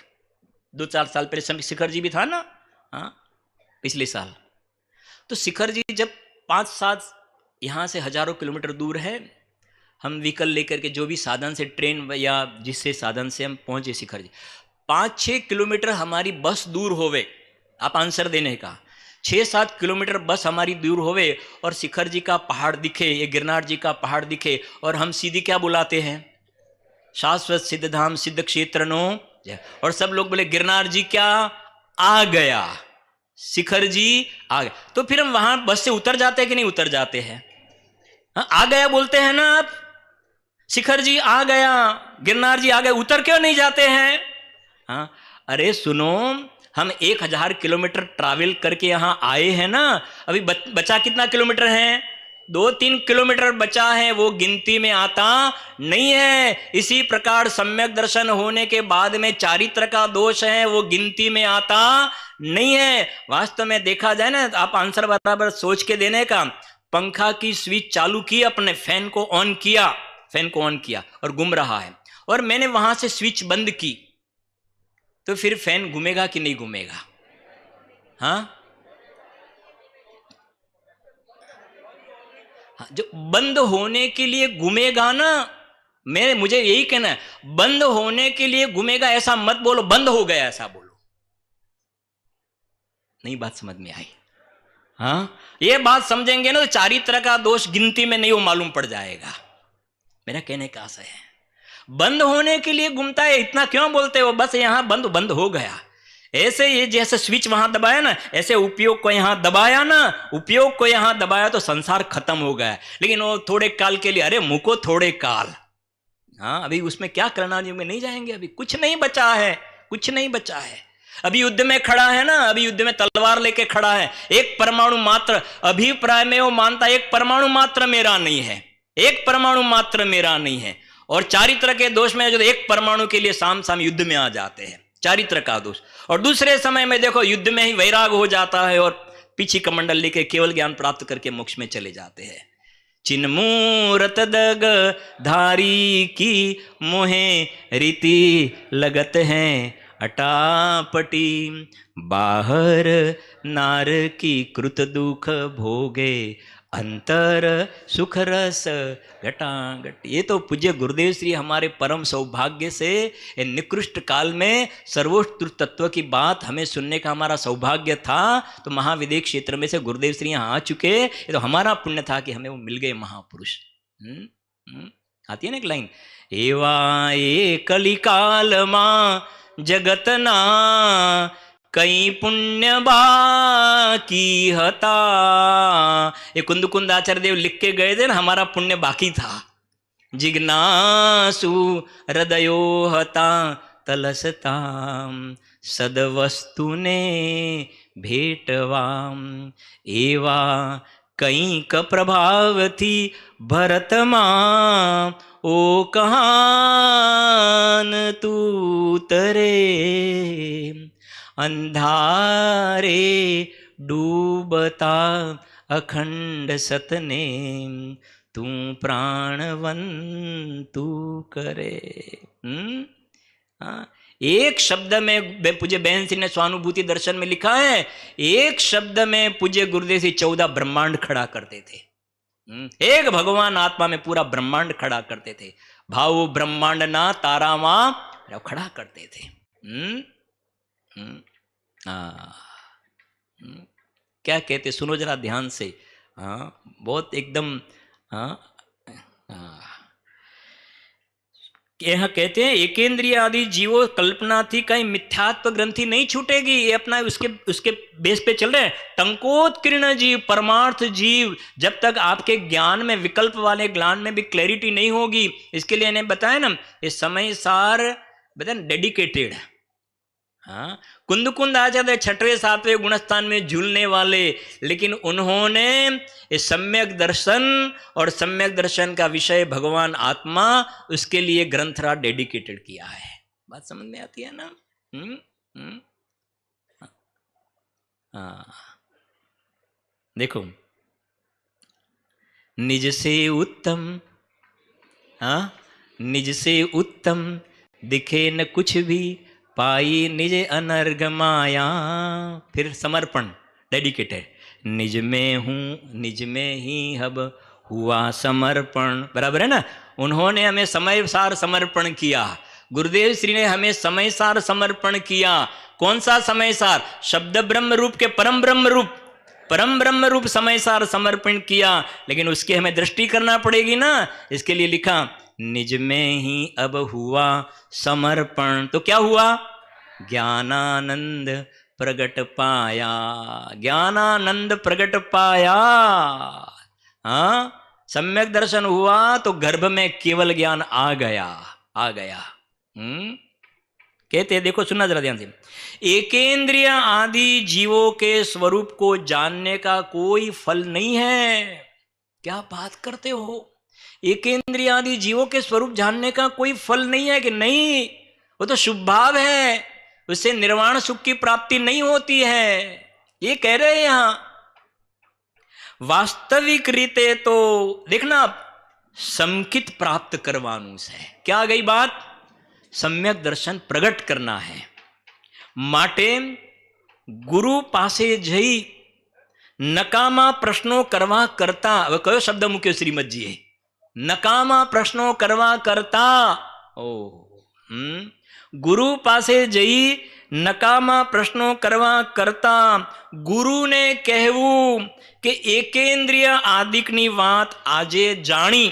2-4 साल पहले सम्मेद शिखर जी भी था ना, हाँ, पिछले साल। तो शिखर जी जब 5-7 यहां से हजारों किलोमीटर दूर है, हम व्हीकल लेकर के जो भी साधन से, ट्रेन या जिससे साधन से हम पहुंचे शिखर जी, 5-6 किलोमीटर हमारी बस दूर होवे, आप आंसर देने का, 6-7 किलोमीटर बस हमारी दूर होवे और शिखर जी का पहाड़ दिखे, ये गिरनार जी का पहाड़ दिखे, और हम सीधी क्या बुलाते हैं? शाश्वत सिद्ध धाम सिद्ध क्षेत्र नो। और सब लोग बोले गिरनार जी क्या आ गया, शिखर जी आ गया। तो फिर हम वहां बस से उतर जाते हैं कि नहीं उतर जाते हैं? हाँ, आ गया बोलते हैं ना आप, शिखर जी आ गया, गिरनार जी आ गए, उतर क्यों नहीं जाते हैं? हाँ, अरे सुनो, हम 1000 किलोमीटर ट्रैवल करके यहां आए हैं ना, अभी बचा कितना किलोमीटर है? 2-3 किलोमीटर बचा है, वो गिनती में आता नहीं है। इसी प्रकार सम्यक दर्शन होने के बाद में चारित्र का दोष है, वो गिनती में आता नहीं है। वास्तव में देखा जाए ना, आप आंसर बराबर सोच के देने का। पंखा की स्विच चालू की, अपने फैन को ऑन किया और घूम रहा है, और मैंने वहां से स्विच बंद की, तो फिर फैन घूमेगा कि नहीं घूमेगा? हाँ, जो बंद होने के लिए घूमेगा ना, मुझे यही कहना है, बंद होने के लिए घूमेगा ऐसा मत बोलो, बंद हो गया ऐसा बोलो। नहीं, बात समझ में आई? हाँ, ये बात समझेंगे ना तो चारित्र का दोष गिनती में नहीं वो मालूम पड़ जाएगा। मेरा कहने का आशय है, बंद होने के लिए घूमता है, इतना क्यों बोलते हो? बस यहां बंद हो गया। ऐसे ये जैसे स्विच वहां दबाया ना, ऐसे उपयोग को यहां दबाया ना, उपयोग को यहां दबाया तो संसार खत्म हो गया। लेकिन वो थोड़े काल के लिए, अरे मुंह को थोड़े काल, हाँ, अभी उसमें क्या करना में नहीं जाएंगे, अभी कुछ नहीं बचा है, कुछ नहीं बचा है। अभी युद्ध में खड़ा है ना, अभी युद्ध में तलवार लेके खड़ा है, एक परमाणु मात्र अभिप्राय में वो मानता एक परमाणु मात्र मेरा नहीं है, एक परमाणु मात्र मेरा नहीं है। और चारित्र के दोष में जो एक परमाणु के लिए साम साम युद्ध में आ जाते हैं, चारित्र का दोष। और दूसरे समय में देखो युद्ध में ही वैराग हो जाता है और पीछे कमंडल लेके केवल ज्ञान प्राप्त करके मोक्ष में चले जाते हैं। चिन्मूरत दग धारी की मोहे रीति लगत हैं अटापटी, बाहर नार की कृत दुख भोगे, अंतर सुख रस घटाघट। ये तो पूज्य गुरुदेव श्री हमारे परम सौभाग्य से निकृष्ट काल में सर्वोत्कृष्ट तत्व की बात हमें सुनने का हमारा सौभाग्य था। तो महाविदेह क्षेत्र में से गुरुदेव श्री यहाँ आ चुके, ये तो हमारा पुण्य था कि हमें वो मिल गए महापुरुष। आती है ना एक लाइन, एवा ए कलिकाल मां जगतना कई पुण्य बाकी हता। ये कुंद आचार्य देव लिख के गए थे ना, हमारा पुण्य बाकी था। जिज्ञासु हृदयो हता तलसताम सदवस्तु ने भेटवाम। एवा કંઈક પ્રભાવથી ભરતમાં ઓ કહાન તું તરે અંધારે ડૂબતા અખંડ સતને તું प्राणवंतु करे। एक शब्द में पूज्य बहन सिंह ने स्वानुभूति दर्शन में लिखा है, एक शब्द में पूज्य गुरुदेव जी 14 ब्रह्मांड खड़ा करते थे। एक भगवान आत्मा में पूरा ब्रह्मांड खड़ा करते थे। भाव ब्रह्मांड ना तारा मां खड़ा करते थे। क्या कहते सुनो जरा ध्यान से। बहुत एकदम यह कहते हैं एकेंद्रिय आदि जीवो कल्पना थी, कहीं मिथ्यात्व ग्रंथि नहीं छूटेगी। ये अपना उसके बेस पे चल रहे हैं। टंकोत्कीर्ण जीव, परमार्थ जीव, जब तक आपके ज्ञान में विकल्प वाले ज्ञान में भी क्लैरिटी नहीं होगी, इसके लिए इन्हें बताया ना, ये समय सार बताए डेडिकेटेड। कुंद आचार्य 6वें 7वें गुणस्थान में झूलने वाले, लेकिन उन्होंने इस सम्यक दर्शन और सम्यक दर्शन का विषय भगवान आत्मा, उसके लिए ग्रंथराज डेडिकेटेड किया है। बात समझ में आती है ना? देखो, निज से उत्तम, निज से उत्तम दिखे न कुछ भी, पाई निज अनर्घ माया। फिर समर्पण डेडिकेटेड, निज में हूँ निज में ही हब हुआ समर्पण। बराबर है ना? उन्होंने हमें समय सार समर्पण किया। गुरुदेव श्री ने हमें समय सार समर्पण किया। कौन सा समय सार? शब्द ब्रह्म रूप के परम ब्रह्म रूप समय सार समर्पण किया। लेकिन उसकी हमें दृष्टि करना पड़ेगी ना। इसके लिए लिखा निज में ही अब हुआ समर्पण। तो क्या हुआ? ज्ञानानंद प्रगट पाया, ज्ञानानंद प्रगट पाया। सम्यक दर्शन हुआ तो गर्भ में केवल ज्ञान आ गया। कहते हैं, देखो सुनना जरा ध्यान से, एकेंद्रिय आदि जीवों के स्वरूप को जानने का कोई फल नहीं है। क्या बात करते हो? एकेंद्रिय आदि जीवों के स्वरूप जानने का कोई फल नहीं है कि नहीं? वो तो शुभ भाव है, उससे निर्वाण सुख की प्राप्ति नहीं होती है, ये कह रहे हैं यहां। वास्तविक रीते तो देखना, समकित प्राप्त करवानु है। क्या आ गई बात? सम्यक दर्शन प्रगट करना है। माटे गुरु पासे जई नकामा प्रश्नो करवा करता। હવે કયો શબ્દ મૂક્યો શ્રીમદજીએ? નકામા પ્રશ્નો કરવા કરતા। गुरु पासे जई नकामा प्रश्नों करवा करता। गुरु ने कहवू कि एकेंद्रिय आदिकनी वात आजे जानी,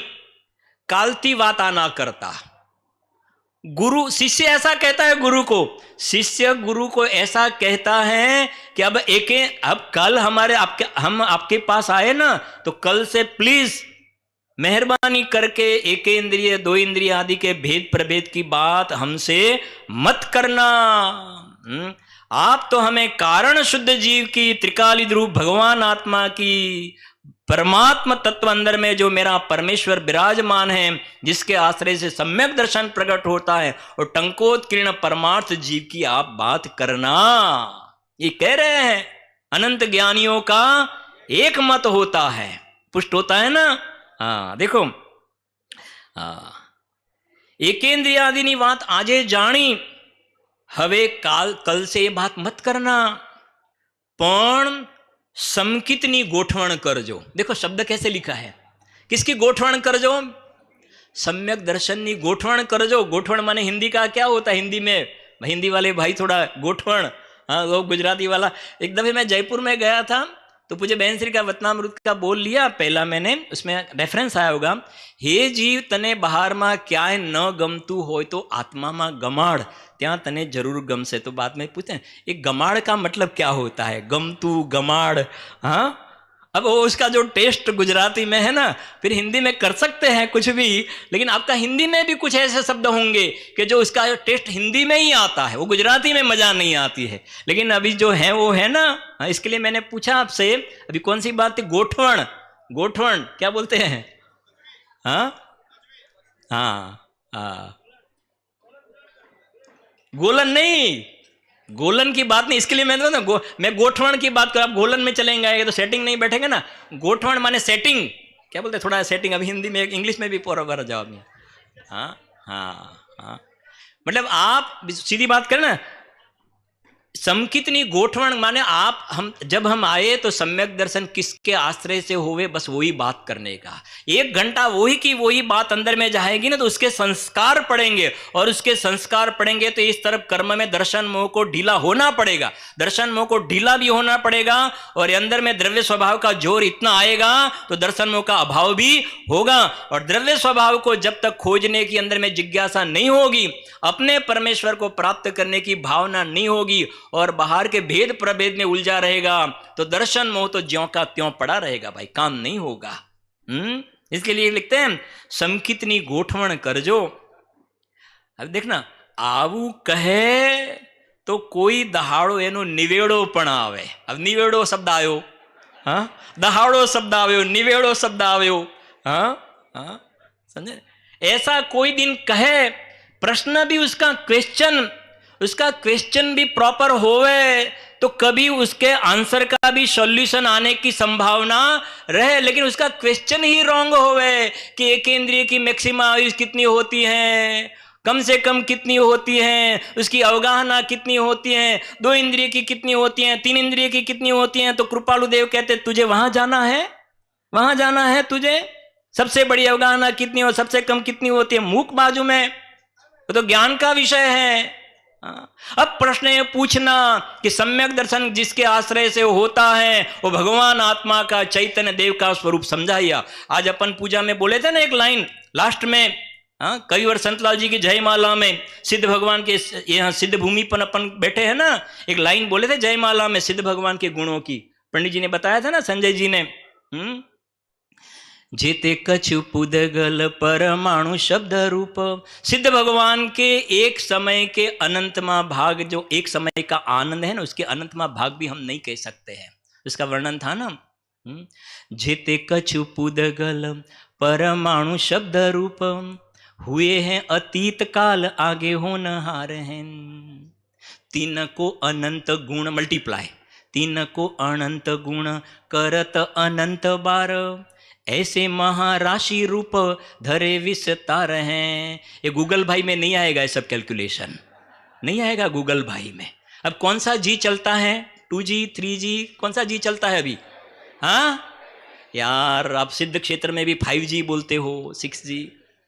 कालती वात आना करता। गुरु शिष्य ऐसा कहता है गुरु को, शिष्य गुरु को ऐसा कहता है कि अब कल हम आपके पास आए ना, तो कल से प्लीज मेहरबानी करके एक इंद्रिय दो इंद्रिय आदि के भेद प्रभेद की बात हमसे मत करना। आप तो हमें कारण शुद्ध जीव की, त्रिकालिक रूप भगवान आत्मा की, परमात्मा तत्व अंदर में जो मेरा परमेश्वर विराजमान है, जिसके आश्रय से सम्यक दर्शन प्रकट होता है, और टंकोत्कीर्ण परमार्थ जीव की आप बात करना। ये कह रहे हैं अनंत ज्ञानियों का एक मत होता है, पुष्ट होता है ना। देखो, एकेंद्रिय आदिनी बात आजे जानी, हवे कल से ये बात मत करना, पण समकितनी गोठवण करजो। देखो शब्द कैसे लिखा है, किसकी गोठवण करजो? सम्यक दर्शन नी गोठवण करजो। गोठवण माने हिंदी का क्या होता है? हिंदी में, हिंदी वाले भाई थोड़ा गोठवण, वो गुजराती वाला। एक दफे मैं जयपुर में गया था, तो पूज्य बहन श्री का वतनामृत का बोल लिया पहला मैंने, उसमें रेफरेंस आया होगा, हे जीव तने बहार में क्या न गमतू हो तो आत्मा में गमाड़ त्या तने जरूर गमसे। तो बाद में पूछते हैं ये गमाड़ का मतलब क्या होता है, गमतू गमाड़। हाँ, अब वो उसका जो टेस्ट गुजराती में है ना, फिर हिंदी में कर सकते हैं कुछ भी, लेकिन आपका हिंदी में भी कुछ ऐसे शब्द होंगे कि जो उसका टेस्ट हिंदी में ही आता है, वो गुजराती में मजा नहीं आती है। लेकिन अभी जो है वो है ना। हाँ, इसके लिए मैंने पूछा आपसे, अभी कौन सी बात थी, गोठवण, गोठवण क्या बोलते हैं? हाँ हाँ हाँ, गोलन नहीं, गोलन की बात नहीं, इसके लिए मैं ना मैं गोठवण की बात कर, आप गोलन में चलेंगे तो सेटिंग नहीं बैठेगा ना। गोठवण माने सेटिंग, क्या बोलते हैं, थोड़ा सेटिंग, अभी हिंदी में इंग्लिश में भी पूरा बार जवाब नहीं। हाँ हाँ हाँ, मतलब आप सीधी बात करें ना, समकितनी गोठवण माने आप, हम जब हम आए तो सम्यक दर्शन किसके आश्रय से होवे, बस वही बात करने का। 1 घंटा वही की वही बात अंदर में जाएगी ना, तो उसके संस्कार पड़ेंगे, और उसके संस्कार पड़ेंगे तो इस तरफ कर्म में दर्शन मोह को ढीला होना पड़ेगा, दर्शन मोह को ढीला भी होना पड़ेगा, और अंदर में द्रव्य स्वभाव का जोर इतना आएगा तो दर्शन मोह का अभाव भी होगा। और द्रव्य स्वभाव को जब तक खोजने की अंदर में जिज्ञासा नहीं होगी, अपने परमेश्वर को प्राप्त करने की भावना नहीं होगी, और बाहर के भेद प्रभेद में उलझा रहेगा, तो दर्शन मोह तो ज्यों का त्यों पड़ा रहेगा भाई, काम नहीं होगा। इसके लिए लिखते हैं समकितनी गोठवण करजो। अब देखना, आवू कहे तो कोई दहाड़ो एनो निवेड़ो पण आवे। अब निवेड़ो शब्द आयो, हाँ, दहाड़ो शब्द आयो, निवेड़ो शब्द आयो। हाँ हाँ, समझे? ऐसा कोई दिन कहे, प्रश्न भी उसका क्वेश्चन भी प्रॉपर होवे, तो कभी उसके आंसर का भी सॉल्यूशन आने की संभावना रहे, लेकिन उसका क्वेश्चन ही रॉन्ग होवे कि एक इंद्रिय की मैक्सिमा आयुष कितनी होती है, कम से कम कितनी होती है, उसकी अवगाहना कितनी होती है, 2 इंद्रिय की कितनी होती है, 3 इंद्रिय की कितनी होती है। तो कृपालु देव कहते तुझे वहां जाना है, वहां जाना है तुझे, सबसे बड़ी अवगाहना कितनी और सबसे कम कितनी होती है, मूक बाजू में, तो ज्ञान का विषय है। अब प्रश्न ये पूछना कि सम्यक दर्शन जिसके आश्रय से होता है वो भगवान आत्मा का चैतन्य देव का स्वरूप समझाइया। आज अपन पूजा में बोले थे ना एक लाइन लास्ट में, कई बार संतलाल जी की जयमाला में सिद्ध भगवान के यहाँ सिद्ध भूमि पर अपन बैठे हैं ना, एक लाइन बोले थे जयमाला में सिद्ध भगवान के गुणों की, पंडित जी ने बताया था ना, संजय जी ने। जेते कछु पुदगल परमाणु शब्द रूप, सिद्ध भगवान के एक समय के अनंतमा भाग, जो एक समय का आनंद है ना, उसके अनंतमा भाग भी हम नहीं कह सकते हैं, उसका वर्णन था ना। जेते कछु पुदगल परमाणु शब्द रूप, हुए हैं अतीत काल आगे होनहार हैं। 3 को अनंत गुण मल्टीप्लाई, 3 को अनंत गुण करत अनंत बार, ऐसे महाराशि रूप धरे विस्तार हैं। ये गूगल भाई में नहीं आएगा, ये सब कैलकुलेशन नहीं आएगा गूगल भाई में। अब कौन सा जी चलता है, 2G 3G, कौन सा जी चलता है अभी? हाँ यार, आप सिद्ध क्षेत्र में भी 5G बोलते हो, 6G,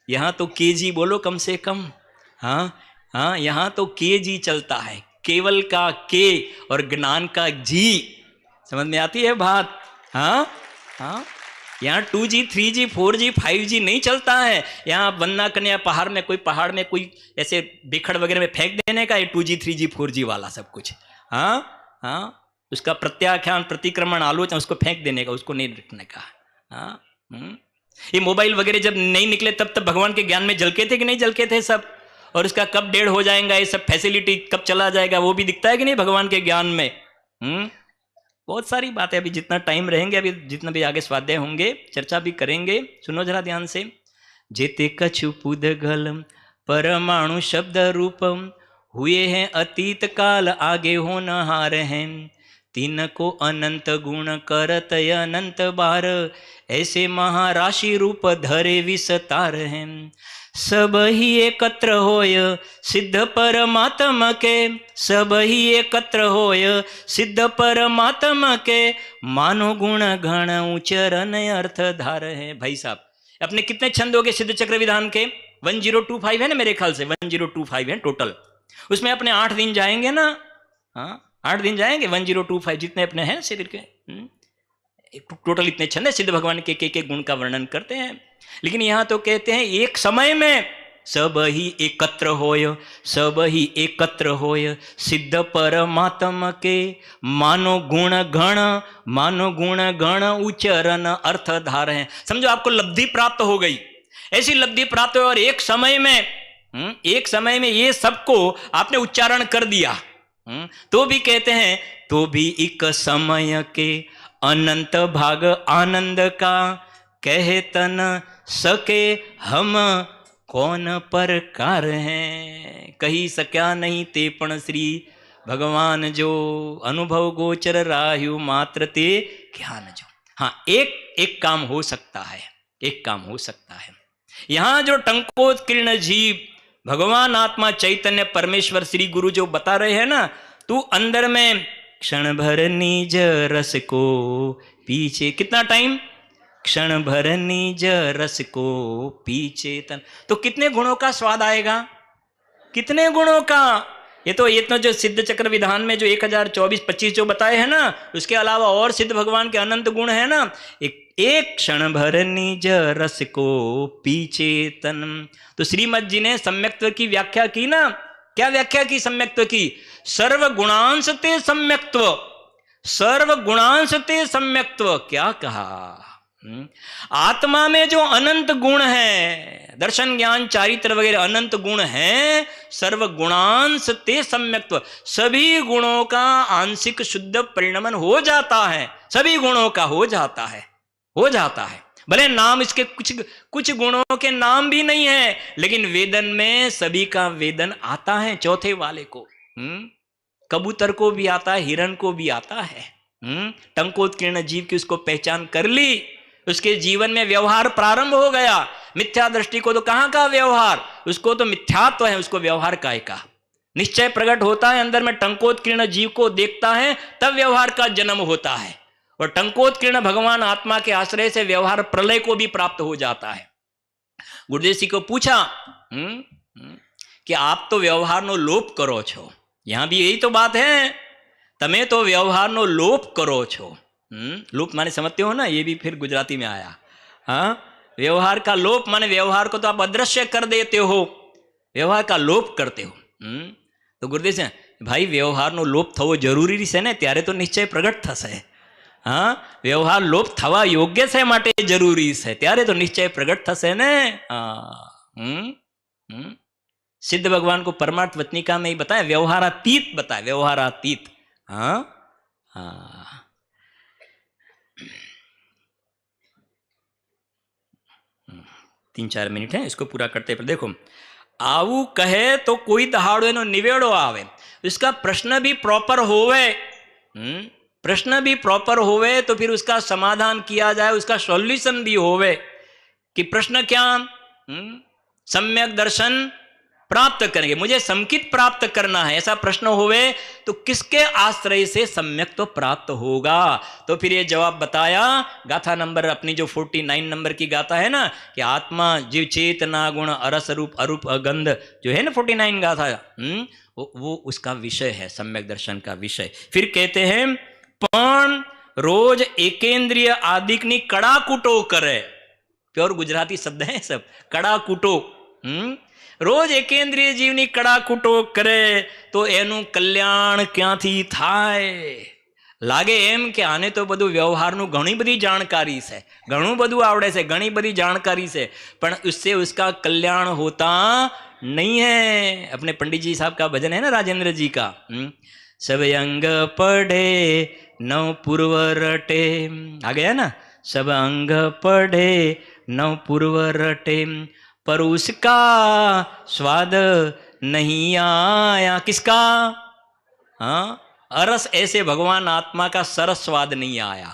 यहाँ तो KG बोलो कम से कम। हाँ हाँ, यहाँ तो KG चलता है, केवल का के और ज्ञान का जी। समझ में आती है बात? हाँ हाँ, यहाँ 2G 3G 4G 5G नहीं चलता है। यहाँ वन्ना कन्या पहाड़ में कोई ऐसे बिखड़ वगैरह में फेंक देने का, ये 2G 3G 4G वाला सब कुछ। हाँ हाँ, उसका प्रत्याख्यान प्रतिक्रमण आलोचना, उसको फेंक देने का, उसको नहीं रखने का। हाँ, ये मोबाइल वगैरह जब नहीं निकले तब भगवान के ज्ञान में झलके थे कि नहीं झलके थे सब, और इसका कब 1.5 हो जाएगा, ये सब फैसिलिटी कब चला जाएगा, वो भी दिखता है कि नहीं भगवान के ज्ञान में। बहुत सारी बातें, अभी जितना टाइम रहेंगे, अभी जितना भी आगे स्वाध्याय होंगे चर्चा भी करेंगे। सुनो जरा ध्यान से। जेते कछु पुदगल परमाणु शब्द रूपम, हुए हैं अतीत काल आगे होनहार हैं। 3 को अनंत गुण करत अनंत बार, ऐसे महाराशि रूप धरे विस्तार हैं। सब ही एकत्र होय सिद्ध परमात्मा के, सब ही एकत्र होय सिद्ध परमात्मा के, मानो गुण घण उच्चरण अर्थ धार है। भाई साहब, अपने कितने छंद हो गए सिद्ध चक्र विधान के? 1025 है ना, मेरे ख्याल से 1025 है टोटल। उसमें अपने 8 दिन जाएंगे ना, हाँ 8 दिन जाएंगे, 1025 जितने अपने हैं शरीर के। टोटल इतने छंद है, सिद्ध भगवान के एक गुण का वर्णन करते हैं। लेकिन यहां तो कहते हैं एक समय में सब ही एकत्र होय, सब ही एकत्र होय, सिद्ध परमात्म के मानो गुण गण, मानो गुण गण उच्चरण अर्थ धार है। समझो आपको लब्धि प्राप्त हो गई, ऐसी लब्धि प्राप्त हो और एक समय में ये सबको आपने उच्चारण कर दिया, तो भी कहते हैं तो भी एक समय के अनंत भाग आनंद का, कहे तन सके हम कौन प्रकार हैं, कही सक्या नहीं ते पण श्री भगवान जो, अनुभव गोचर राहु मात्र ते ज्ञान जो। हाँ, एक काम हो सकता है, एक काम हो सकता है। यहां जो टंकोत्कीर्ण जीव भगवान आत्मा चैतन्य परमेश्वर श्री गुरु जो बता रहे हैं ना, तू अंदर में क्षण भर निज रस को पीछे, कितना टाइम, क्षण भर निज रस को पीछे तन, तो कितने गुणों का स्वाद आएगा, कितने गुणों का। ये तो जो सिद्ध चक्र विधान में जो 1024-25 जो बताए हैं ना, उसके अलावा और सिद्ध भगवान के अनंत गुण है ना। एक क्षण भर निज रस को पीछे तन। तो श्रीमद जी ने सम्यक्त्व की व्याख्या की ना, क्या व्याख्या की सम्यक्त्व की, सर्व गुणांश ते सम्यक्त्व, सर्व गुणांश ते सम्यक्त्व। क्या कहा, आत्मा में जो अनंत गुण है, दर्शन ज्ञान चारित्र वगैरह अनंत गुण हैं, सर्व गुणांश ते सम्यक्त्व, सभी गुणों का आंशिक शुद्ध परिणमन हो जाता है, सभी गुणों का हो जाता है, हो जाता है। भले नाम इसके कुछ गुणों के नाम भी नहीं है, लेकिन वेदन में सभी का वेदन आता है। चौथे वाले को कबूतर को भी आता है, हिरण को भी आता है। टंकोत्कीर्ण जीव की उसको पहचान कर ली, उसके जीवन में व्यवहार प्रारंभ हो गया। मिथ्या दृष्टि को तो कहां का व्यवहार, उसको तो मिथ्यात्व है, उसको व्यवहार काय का निश्चय प्रकट होता है अंदर में। टंकोत्कीर्ण जीव को देखता है तब व्यवहार का जन्म होता है, और टंकोत्कीर्ण भगवान आत्मा के आश्रय से व्यवहार प्रलय को भी प्राप्त हो जाता है। गुरुदेव जी को पूछा कि आप तो व्यवहार नो लोप करो छो, यहां भी यही तो बात है, तमे तो व्यवहार नो लोप करो छो। लोप माने समझते हो ना, ये भी फिर गुजराती में आया। हाँ, व्यवहार का लोप माने व्यवहार को तो आप अदृश्य कर देते हो, व्यवहार का लोप करते हो। तो गुरुदेव से भाई व्यवहार नो लोप थवो जरूरी છે ને, ત્યારે તો નિશ્ચય પ્રગટ થશે। हाँ, व्यवहार लोप थवा योग्य છે માટે જરૂરી છે, ત્યારે તો નિશ્ચय प्रगट થશે ને। सिद्ध भगवान को परमार्थ वचनिका में ही बताया, व्यवहारातीत बताया, व्यवहारातीत। हाँ हाँ, 3-4 मिनट है, इसको पूरा करते पर देखो, आऊ कहे तो कोई दहाड़ो एनो निवेड़ो आवे, इसका प्रश्न भी प्रॉपर होवे, प्रश्न भी प्रॉपर होवे तो फिर उसका समाधान किया जाए, उसका सॉल्यूशन भी होवे कि प्रश्न क्या, सम्यक दर्शन प्राप्त करेंगे, मुझे समकित प्राप्त करना है, ऐसा प्रश्न होवे तो किसके आश्रय से सम्यक तो प्राप्त होगा। तो फिर ये जवाब बताया, गाथा नंबर अपनी जो 49 नंबर की गाथा है ना, कि आत्मा जीव चेतना गुण अरस रूप अरूप अगंध जो है ना 49 गाथा, वो उसका विषय है, सम्यक दर्शन का विषय। फिर कहते हैं पण रोज एकेंद्रिय आदिकनी कड़ाकूटो करे, प्योर गुजराती शब्द है सब, कड़ाकूटो। रोज एकेंद्रिय जीवनी कड़ाकूटो करे तो एनु कल्याण क्यांथी थाय। लागे एम के आने तो बधु व्यवहारनु घणी बधी जानकारी से, घणुं बधु आवड़े से, घणी बधी जानकारी से, पण उससे उसका कल्याण होता नहीं है। अपने पंडित जी साहब का भजन है ना, राजेंद्र जी का, सब अंग पढ़े नव पूर्व रटे, आ गया ना, सब अंग पढ़े नव पूर्व रटे, पर उसका स्वाद नहीं आया। किसका? हाँ, अरस ऐसे भगवान आत्मा का सरस स्वाद नहीं आया,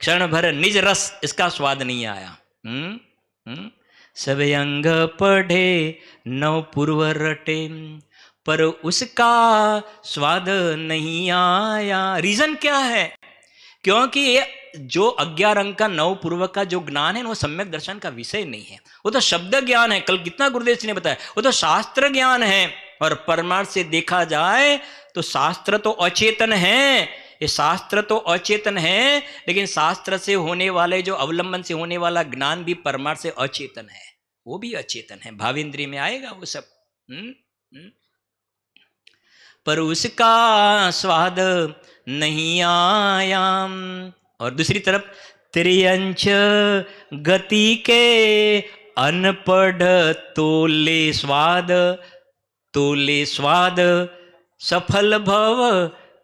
क्षण भर निज रस इसका स्वाद नहीं आया। सब अंग पढ़े नव पूर्व रटे, पर उसका स्वाद नहीं आया। रीजन क्या है? क्योंकि ये जो 11 अंक का नव पूर्व का जो ज्ञान है वो सम्यक दर्शन का विषय नहीं है, वो तो शब्द ज्ञान है। कल कितना गुरुदेव जी ने बताया, वो तो शास्त्र ज्ञान है। और परमार्थ से देखा जाए तो शास्त्र तो अचेतन है, ये शास्त्र तो अचेतन है, लेकिन शास्त्र से होने वाले जो अवलंबन से होने वाला ज्ञान भी परमार्थ से अचेतन है, वो भी अचेतन है, भावेंद्रिय में आएगा वो सब। पर उसका स्वाद नहीं आया। और दूसरी तरफ त्रियंच गति के अनपढ़ तोले स्वाद, तोले स्वाद सफल भव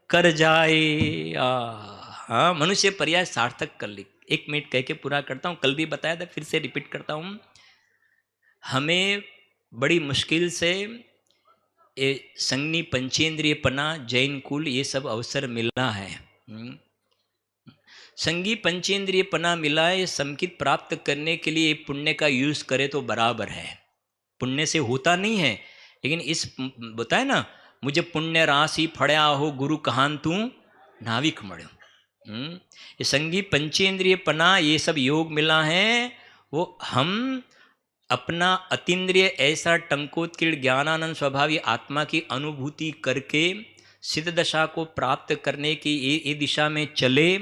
कर जाए। हाँ, मनुष्य पर्याय सार्थक कर ली। 1 मिनट कह के पूरा करता हूँ, कल भी बताया था, फिर से रिपीट करता हूँ। हमें बड़ी मुश्किल से ये संज्ञी पंचेंद्रियपना, जैन कुल, ये सब अवसर मिला है। संगी पंचेंद्रियपना मिला है, संकित प्राप्त करने के लिए पुण्य का यूज करे तो बराबर है। पुण्य से होता नहीं है, लेकिन इस बताए ना, मुझे पुण्य राशि फड़या हो गुरु कहान तू नाविक मड़ो। ये संगी पंचेंद्रियपना, ये सब योग मिला है, वो हम अपना अतीन्द्रिय ऐसा टंकोत्कीर्ण ज्ञानानंद स्वभावी आत्मा की अनुभूति करके सिद्ध दशा को प्राप्त करने की ये दिशा में चले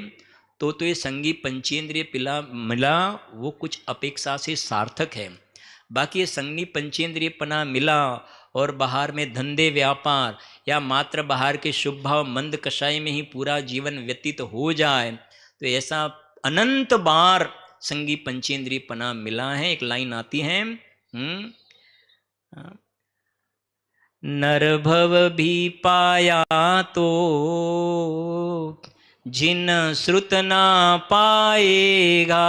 तो ये संगी पंचेंद्रिय मिला, वो कुछ अपेक्षा से सार्थक है। बाकी ये संगी पंचेंद्रियपना मिला और बाहर में धंधे व्यापार या मात्र बाहर के शुभ भाव मंद कषाय में ही पूरा जीवन व्यतीत हो जाए, तो ऐसा अनंत बार संगी पंचेंद्रियपना मिला है। एक लाइन आती है, नर भव भी पाया तो जिन श्रुत ना पाएगा।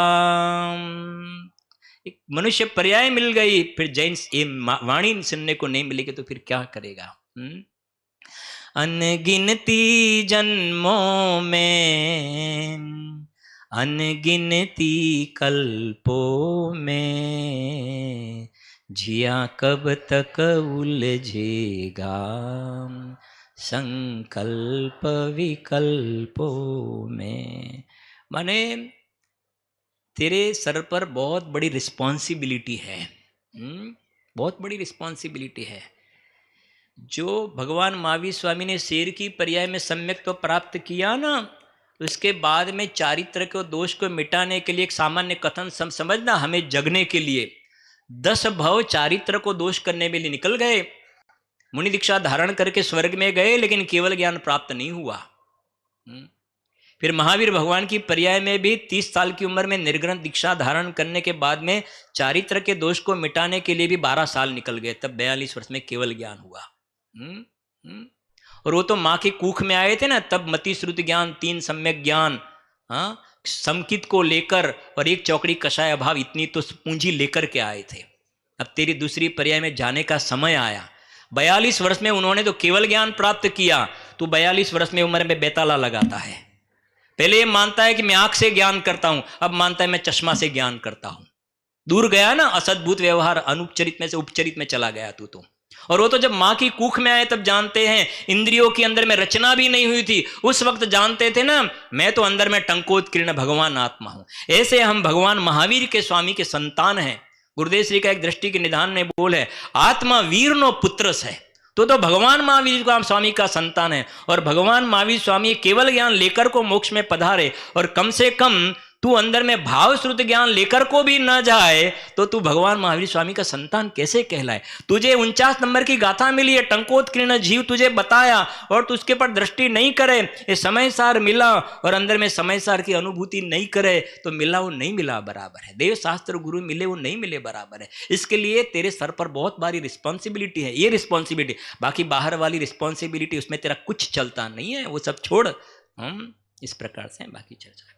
एक मनुष्य पर्याय मिल गई, फिर जैन ये वाणी सुनने को नहीं मिलेगी तो फिर क्या करेगा। अनगिनती जन्मों में, अनगिनती कल्पों में, जिया कब तक उलझेगा संकल्प विकल्पों में। माने तेरे सर पर बहुत बड़ी रिस्पॉन्सिबिलिटी है, बहुत बड़ी रिस्पॉन्सिबिलिटी है। जो भगवान महावीर स्वामी ने शेर की पर्याय में सम्यक तो प्राप्त किया ना, उसके बाद में चारित्र के दोष को मिटाने के लिए एक सामान्य कथन समझना, हमें जगने के लिए 10 भव चारित्र को दोष करने में लिए निकल गए, मुनि दीक्षा धारण करके स्वर्ग में गए, लेकिन केवल ज्ञान प्राप्त नहीं हुआ। फिर महावीर भगवान की पर्याय में भी 30 साल की उम्र में निर्ग्रंथ दीक्षा धारण करने के बाद में चारित्र के दोष को मिटाने के लिए भी 12 साल निकल गए, तब 42 वर्ष में केवल ज्ञान हुआ। और वो तो माँ के कुख में आए थे ना, तब मति श्रुति ज्ञान, 3 सम्यक ज्ञान, हाँ, संकित को लेकर और 1 चौकड़ी कषाय अभाव, इतनी तो पूंजी लेकर के आए थे। अब तेरी दूसरी पर्याय में जाने का समय आया। 42 वर्ष में उन्होंने तो केवल ज्ञान प्राप्त किया, तो 42 वर्ष में उम्र में बेताला लगाता है। पहले ये मानता है कि मैं आंख से ज्ञान करता हूं, अब मानता है मैं चश्मा से ज्ञान करता हूं। दूर गया ना, असद्भुत व्यवहार, अनुपचरित में से उपचरित में चला गया तू तो। और वो तो जब माँ की कुख में आए तब जानते हैं, इंद्रियों के अंदर में रचना भी नहीं हुई थी, उस वक्त जानते थे ना, मैं तो अंदर में टंकोत्कीर्ण भगवान आत्मा हूं। ऐसे हम भगवान महावीर के स्वामी के संतान हैं। गुरुदेव श्री का एक दृष्टि के निधान में बोल है, आत्मा वीर नो पुत्रस है। तो भगवान महावीर का स्वामी का संतान है, और भगवान महावीर स्वामी केवल ज्ञान लेकर को मोक्ष में पधारे, और कम से कम तू अंदर में भाव श्रुत ज्ञान लेकर को भी न जाए तो तू भगवान महावीर स्वामी का संतान कैसे कहलाए। तुझे 49 नंबर की गाथा मिली है, टंकोत्कीर्ण जीव तुझे बताया, और तू उसके पर दृष्टि नहीं करे, ये समय सार मिला और अंदर में समय सार की अनुभूति नहीं करे, तो मिला वो नहीं मिला बराबर है। देव शास्त्र गुरु मिले वो नहीं मिले बराबर है। इसके लिए तेरे सर पर बहुत बारी रिस्पॉन्सिबिलिटी है, ये रिस्पॉन्सिबिलिटी। बाकी बाहर वाली रिस्पॉन्सिबिलिटी, उसमें तेरा कुछ चलता नहीं है, वो सब छोड़। हम इस प्रकार से बाकी चर्चा